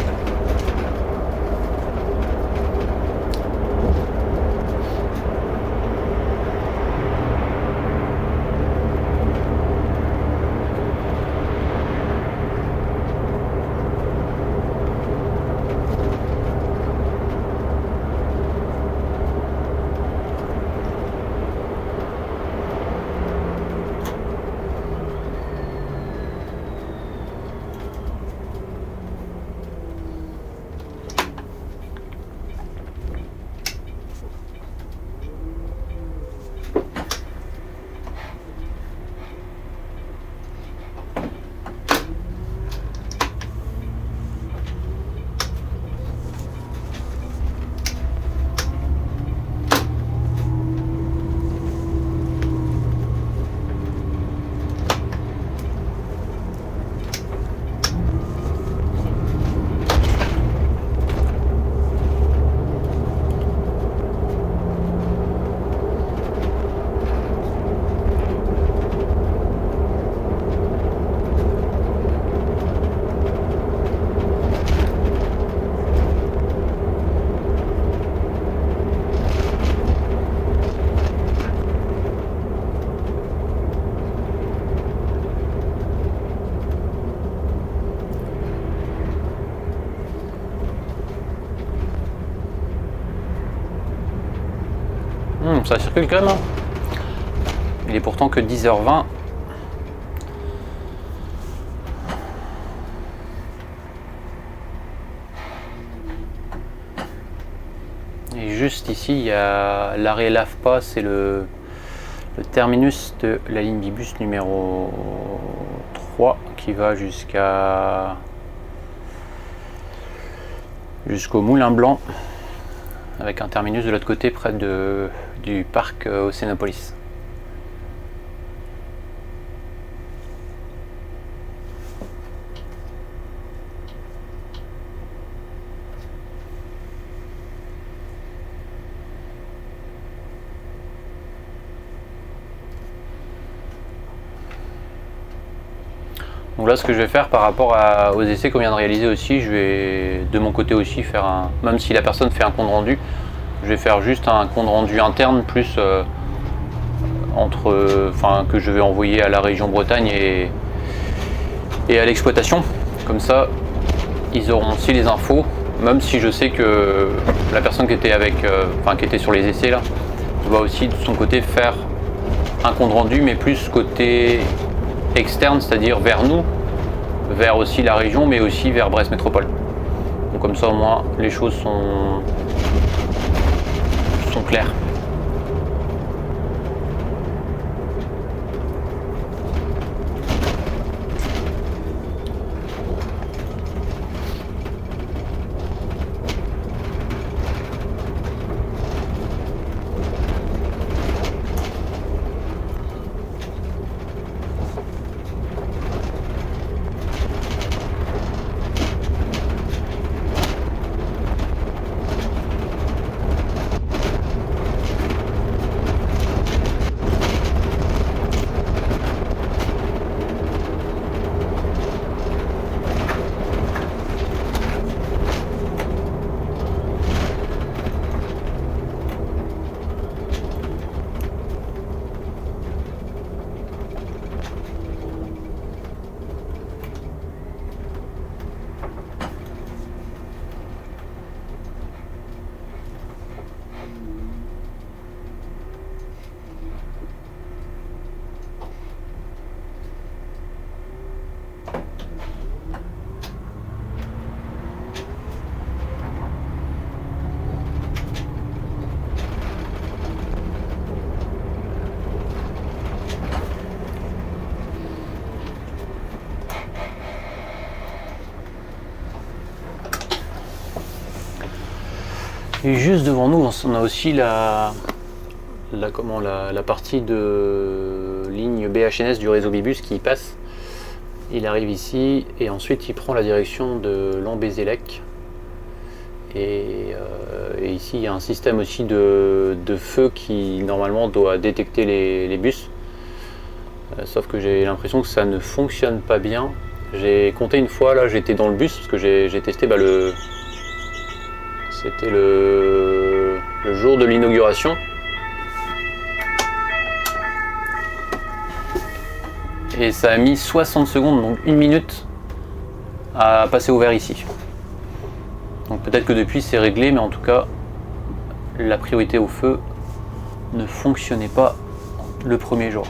Speaker 1: Ça circule quand même. Hein. Il est pourtant que 10h20. Et juste ici, il y a l'arrêt Lafpa, c'est le terminus de la ligne Bibus numéro 3 qui va jusqu'au Moulin Blanc, avec un terminus de l'autre côté près du parc Océanopolis. Donc là, ce que je vais faire par rapport aux essais qu'on vient de réaliser aussi, je vais de mon côté aussi faire même si la personne fait un compte rendu, je vais faire juste un compte rendu interne plus que je vais envoyer à la région Bretagne et à l'exploitation. Comme ça, ils auront aussi les infos, même si je sais que la personne qui était qui était sur les essais là, va aussi de son côté faire un compte rendu, mais plus côté externe, c'est-à-dire vers nous, vers aussi la région, mais aussi vers Brest Métropole. Donc comme ça au moins les choses sont claires. Et juste devant nous, on a aussi la partie de ligne BHNS du réseau Bibus qui passe. Il arrive ici et ensuite il prend la direction de Lambézélec. Et ici il y a un système aussi de feu qui normalement doit détecter les bus. Sauf que j'ai l'impression que ça ne fonctionne pas bien. J'ai compté une fois, là j'étais dans le bus parce que j'ai testé c'était le jour de l'inauguration. Et ça a mis 60 secondes, donc 1 minute à passer au vert ici. Donc peut-être que depuis c'est réglé, mais en tout cas la priorité au feu ne fonctionnait pas le premier jour.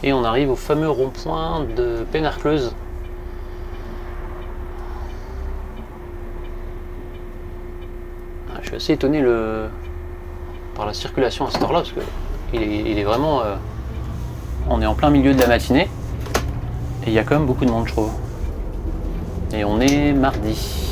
Speaker 1: Et on arrive au fameux rond-point de Pénarcleuse. Je suis assez étonné par la circulation à cette heure-là, parce que il est vraiment... on est en plein milieu de la matinée, et il y a quand même beaucoup de monde, je trouve. Et on est mardi.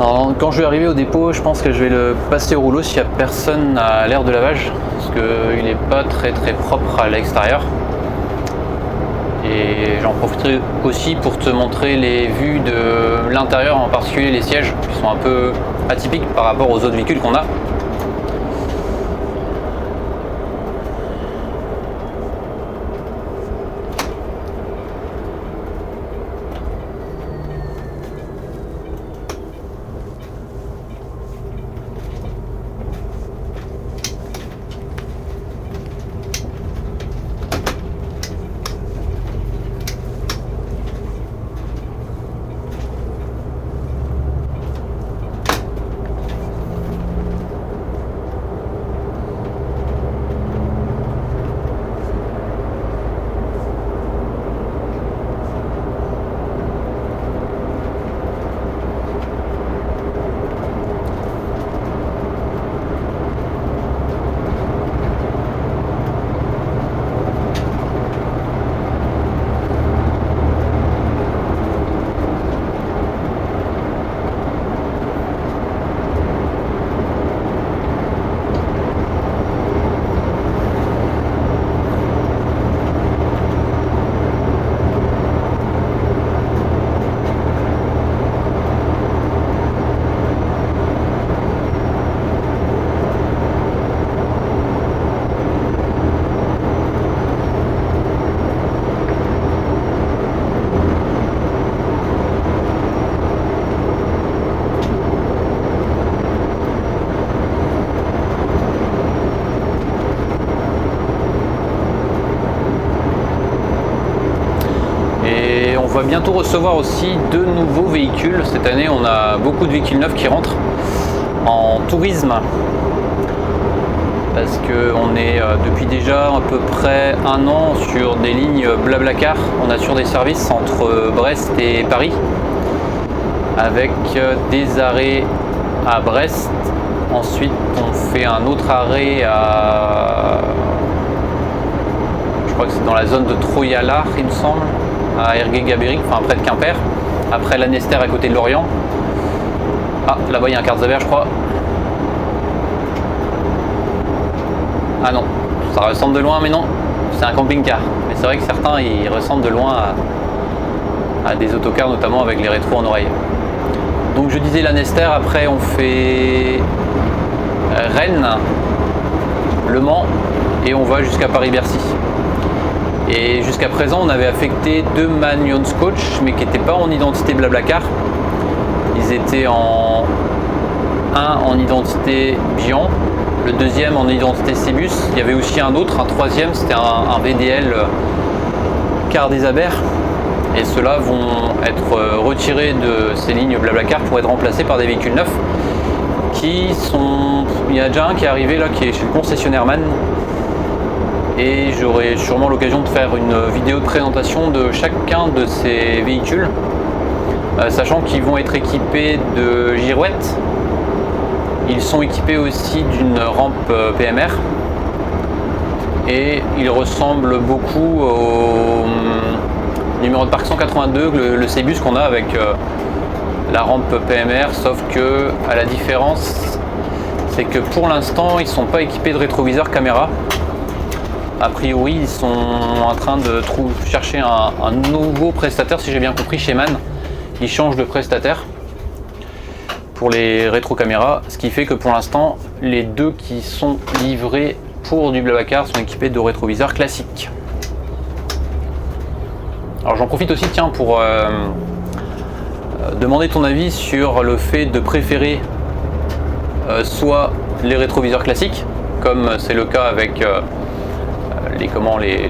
Speaker 1: Alors, quand je vais arriver au dépôt, je pense que je vais le passer au rouleau s'il n'y a personne à l'air de lavage, parce qu'il n'est pas très propre à l'extérieur. Et j'en profiterai aussi pour te montrer les vues de l'intérieur, en particulier les sièges, qui sont un peu atypiques par rapport aux autres véhicules qu'on a. On va bientôt recevoir aussi de nouveaux véhicules. Cette année, on a beaucoup de véhicules neufs qui rentrent en tourisme, parce qu'on est depuis déjà à peu près un an sur des lignes Blablacar. On assure des services entre Brest et Paris, avec des arrêts à Brest. Ensuite, on fait un autre arrêt à... je crois que c'est dans la zone de Troyalard, il me semble, à Ergué-Gabéric, enfin près de Quimper, après Lanester à côté de Lorient. Ah, là-bas il y a un Carzabert, je crois. Ah non, ça ressemble de loin, mais non, c'est un camping-car. Mais c'est vrai que certains ils ressemblent de loin à des autocars, notamment avec les rétros en oreille. Donc je disais Lanester, après on fait Rennes, Le Mans et on va jusqu'à Paris-Bercy. Et jusqu'à présent, on avait affecté 2 Magnum Coach, mais qui n'étaient pas en identité Blablacar. Ils étaient un en identité Bian, le deuxième en identité Cébus. Il y avait aussi un autre, un troisième, c'était un VDL Car des Abers. Et ceux-là vont être retirés de ces lignes Blablacar pour être remplacés par des véhicules neufs qui sont... Il y a déjà un qui est arrivé là, qui est chez le concessionnaire MAN. Et j'aurai sûrement l'occasion de faire une vidéo de présentation de chacun de ces véhicules, sachant qu'ils vont être équipés de girouettes. Ils sont équipés aussi d'une rampe PMR et ils ressemblent beaucoup au numéro de parc 182, le Cébus qu'on a avec la rampe PMR, sauf que à la différence, c'est que pour l'instant ils ne sont pas équipés de rétroviseur caméra. A priori, ils sont en train de chercher un nouveau prestataire, si j'ai bien compris, chez MAN. Ils changent de prestataire pour les rétrocaméras, ce qui fait que pour l'instant, les deux qui sont livrés pour du Blablacar sont équipés de rétroviseurs classiques. Alors j'en profite aussi, tiens, pour demander ton avis sur le fait de préférer soit les rétroviseurs classiques, comme c'est le cas avec...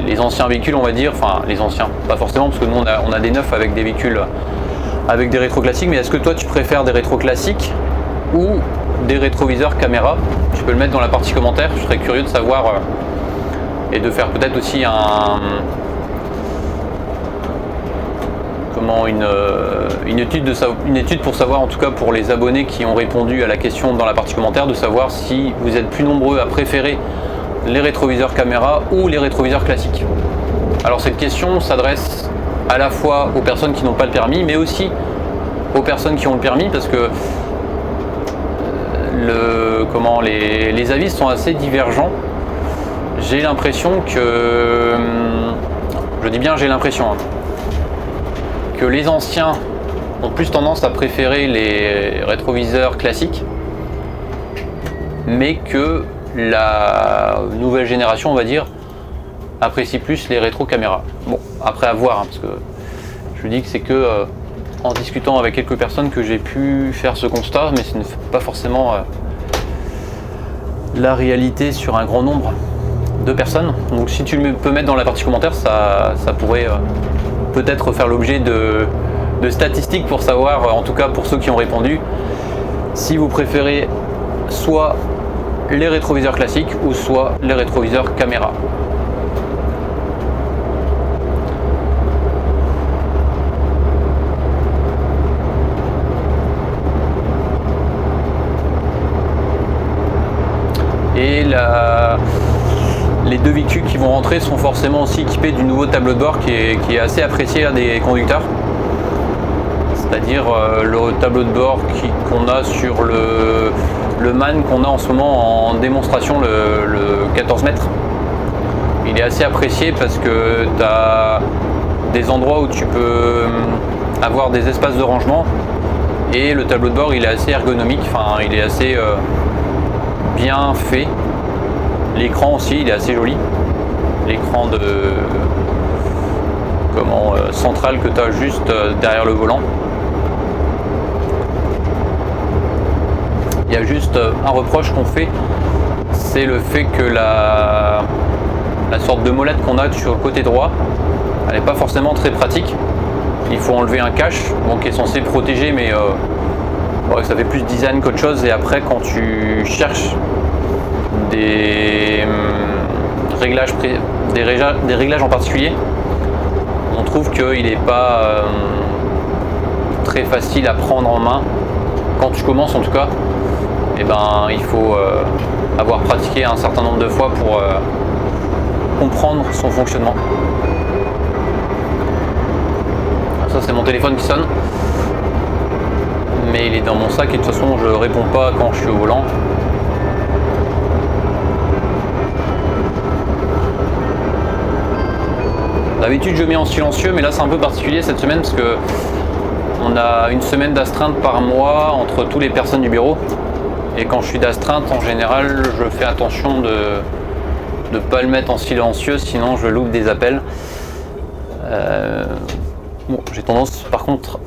Speaker 1: les anciens véhicules, on va dire, enfin les anciens, pas forcément, parce que nous on a des neufs avec des véhicules avec des rétros classiques, mais est-ce que toi tu préfères des rétros classiques ou des rétroviseurs caméra? Tu peux le mettre dans la partie commentaire, je serais curieux de savoir et de faire peut-être aussi une étude pour savoir, en tout cas pour les abonnés qui ont répondu à la question dans la partie commentaire, de savoir si vous êtes plus nombreux à préférer les rétroviseurs caméra ou les rétroviseurs classiques. Alors cette question s'adresse à la fois aux personnes qui n'ont pas le permis, mais aussi aux personnes qui ont le permis, parce que les avis sont assez divergents. J'ai l'impression que, je dis bien j'ai l'impression, que les anciens ont plus tendance à préférer les rétroviseurs classiques, mais que la nouvelle génération, on va dire, apprécie plus les rétro caméras. Bon, après à voir, parce que je dis que c'est que en discutant avec quelques personnes que j'ai pu faire ce constat, mais ce n'est pas forcément la réalité sur un grand nombre de personnes. Donc si tu peux mettre dans la partie commentaire, ça pourrait peut-être faire l'objet de statistiques pour savoir, en tout cas pour ceux qui ont répondu, si vous préférez soit les rétroviseurs classiques ou soit les rétroviseurs caméra. Et les deux véhicules qui vont rentrer sont forcément aussi équipés du nouveau tableau de bord qui est assez apprécié des conducteurs. C'est-à-dire le tableau de bord qu'on a sur le MAN qu'on a en ce moment en démonstration, le 14 mètres. Il est assez apprécié parce que tu as des endroits où tu peux avoir des espaces de rangement et le tableau de bord il est assez ergonomique, enfin il est assez bien fait. L'écran aussi il est assez joli, l'écran central que tu as juste derrière le volant. Il y a juste un reproche qu'on fait, c'est le fait que la sorte de molette qu'on a sur le côté droit, elle n'est pas forcément très pratique. Il faut enlever un cache, qui est censé protéger, mais ça fait plus design qu'autre chose. Et après, quand tu cherches des réglages en particulier, on trouve qu'il n'est pas très facile à prendre en main. Quand tu commences en tout cas, il faut avoir pratiqué un certain nombre de fois pour comprendre son fonctionnement. Ça c'est mon téléphone qui sonne, mais il est dans mon sac et de toute façon je réponds pas quand je suis au volant. D'habitude je mets en silencieux, mais là c'est un peu particulier cette semaine parce que on a une semaine d'astreinte par mois entre toutes les personnes du bureau. Et quand je suis d'astreinte, en général, je fais attention de ne pas le mettre en silencieux, sinon je loupe des appels. J'ai tendance par contre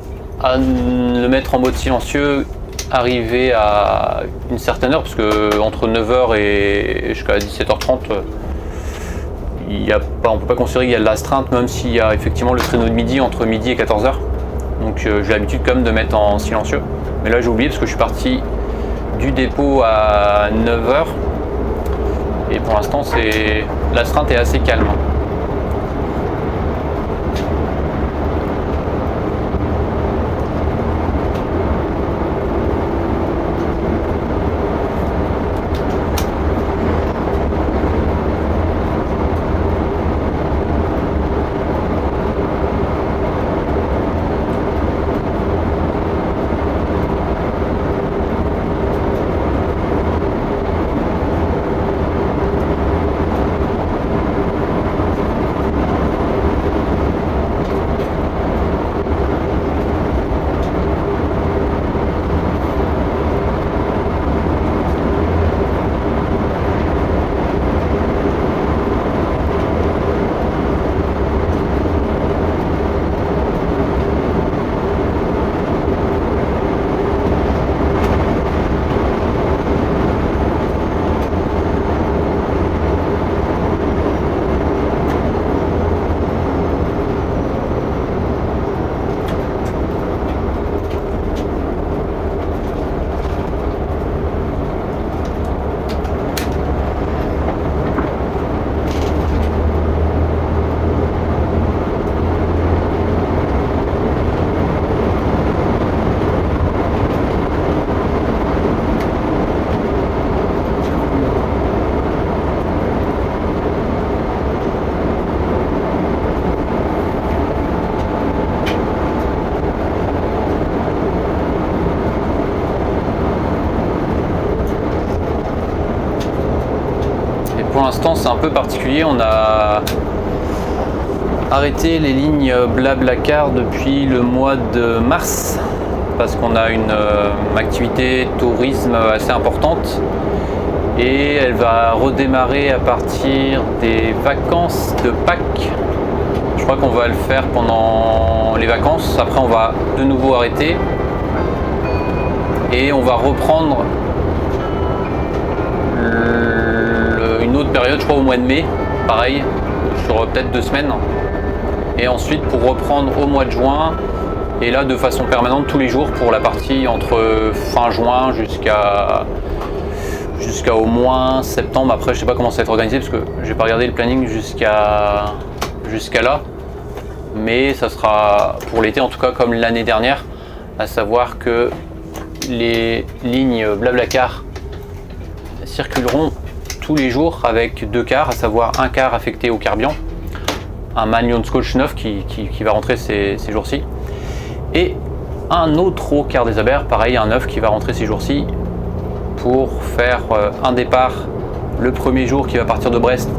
Speaker 1: à le mettre en mode silencieux arrivé à une certaine heure, parce que entre 9h et jusqu'à 17h30, on ne peut pas considérer qu'il y a de l'astreinte, même s'il y a effectivement le créneau de midi entre midi et 14h. Donc j'ai l'habitude quand même de mettre en silencieux. Mais là j'ai oublié parce que je suis parti du dépôt à 9h et pour l'instant l'astreinte est assez calme. c'est un peu particulier. On a arrêté les lignes Blablacar depuis le mois de mars parce qu'on a une activité tourisme assez importante et elle va redémarrer à partir des vacances de Pâques. Je crois qu'on va le faire pendant les vacances, après on va de nouveau arrêter et on va reprendre une autre période, je crois au mois de mai, pareil, sur peut-être 2 semaines. Et ensuite pour reprendre au mois de juin, et là de façon permanente tous les jours pour la partie entre fin juin jusqu'à au moins septembre. Après je sais pas comment ça va être organisé parce que j'ai pas regardé le planning jusqu'à là, mais ça sera pour l'été en tout cas comme l'année dernière, à savoir que les lignes Blablacar circuleront tous les jours avec 2 cars, à savoir un car affecté au Carbian, un Magnon Scotch neuf qui va rentrer ces jours-ci, et un autre au Quart des Abers, pareil un neuf qui va rentrer ces jours-ci pour faire un départ le premier jour qui va partir de Brest,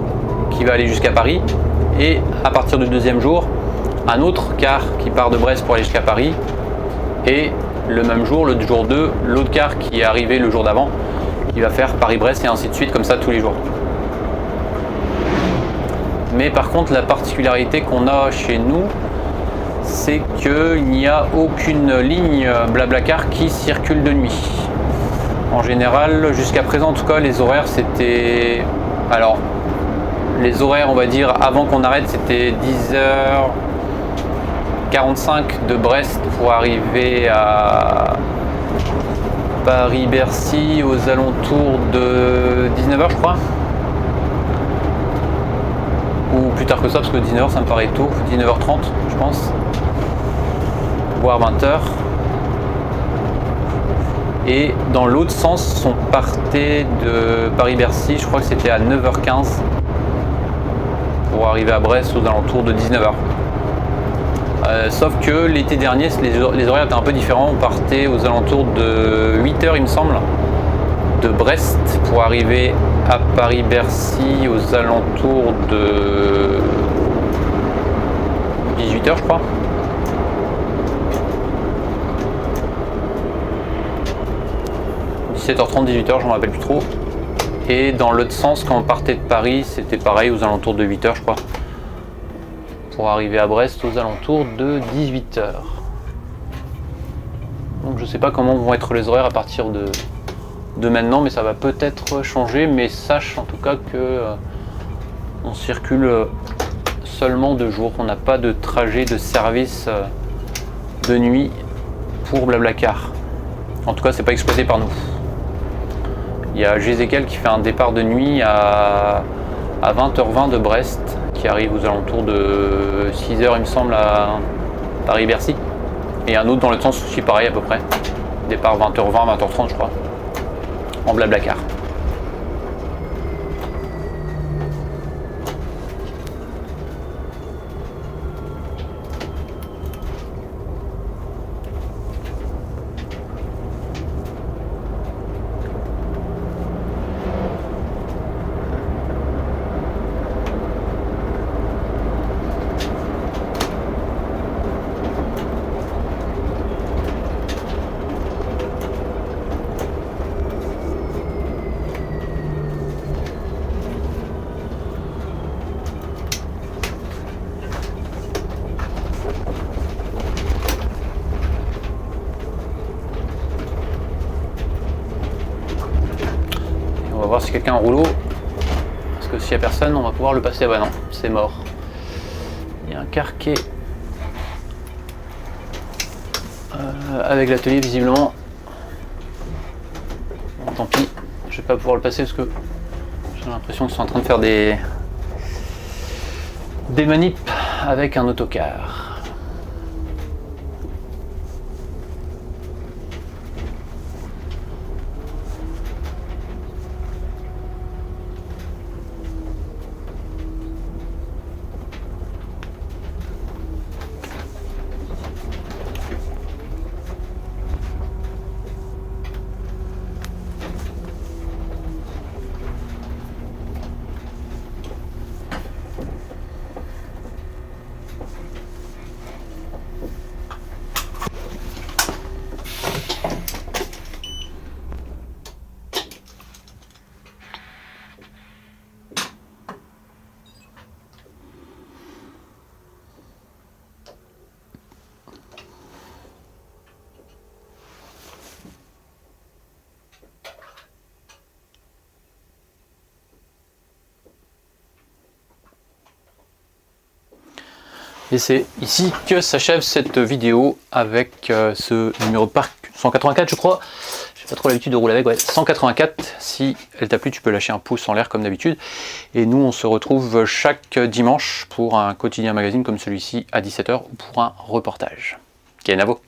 Speaker 1: qui va aller jusqu'à Paris, et à partir du deuxième jour un autre car qui part de Brest pour aller jusqu'à Paris, et le même jour, le jour 2, l'autre car qui est arrivé le jour d'avant qui va faire Paris-Brest et ainsi de suite, comme ça tous les jours. Mais par contre la particularité qu'on a chez nous, c'est qu'il n'y a aucune ligne Blablacar qui circule de nuit. En général, jusqu'à présent en tout cas, les horaires c'était... Alors, les horaires on va dire avant qu'on arrête c'était 10h45 de Brest pour arriver à Paris-Bercy aux alentours de 19h je crois. Ou plus tard que ça parce que 19h ça me paraît tôt, 19h30 je pense, voire 20h. Et dans l'autre sens on partait de Paris-Bercy, je crois que c'était à 9h15 pour arriver à Brest aux alentours de 19h. Sauf que l'été dernier les horaires étaient un peu différents, on partait aux alentours de 8h il me semble de Brest pour arriver à Paris-Bercy aux alentours de 18h je crois. « 17h30, 18h, je ne me rappelle plus trop. » Et dans l'autre sens, quand on partait de Paris, c'était pareil aux alentours de 8h je crois. Pour arriver à Brest aux alentours de 18h. Donc je sais pas comment vont être les horaires à partir de maintenant, mais ça va peut-être changer. Mais sache en tout cas que on circule seulement de jour. On n'a pas de trajet de service de nuit pour Blablacar. En tout cas, c'est pas exploité par nous. Il y a Gézékel qui fait un départ de nuit à 20h20 de Brest, qui arrive aux alentours de 6h il me semble à Paris-Bercy. Et un autre dans le sens aussi pareil à peu près. Départ 20h20, 20h30 je crois. En Blablacar. On va voir si quelqu'un a un rouleau. Parce que s'il n'y a personne, on va pouvoir le passer. Ah bah non, c'est mort. Il y a un carquet avec l'atelier visiblement. Bon, tant pis, je vais pas pouvoir le passer parce que j'ai l'impression qu'ils sont en train de faire des manips avec un autocar. Et c'est ici que s'achève cette vidéo avec ce numéro de parc 184 je crois. J'ai pas trop l'habitude de rouler avec, ouais, 184. Si elle t'a plu, tu peux lâcher un pouce en l'air comme d'habitude. Et nous on se retrouve chaque dimanche pour un quotidien magazine comme celui-ci à 17 h ou pour un reportage. Kenavo.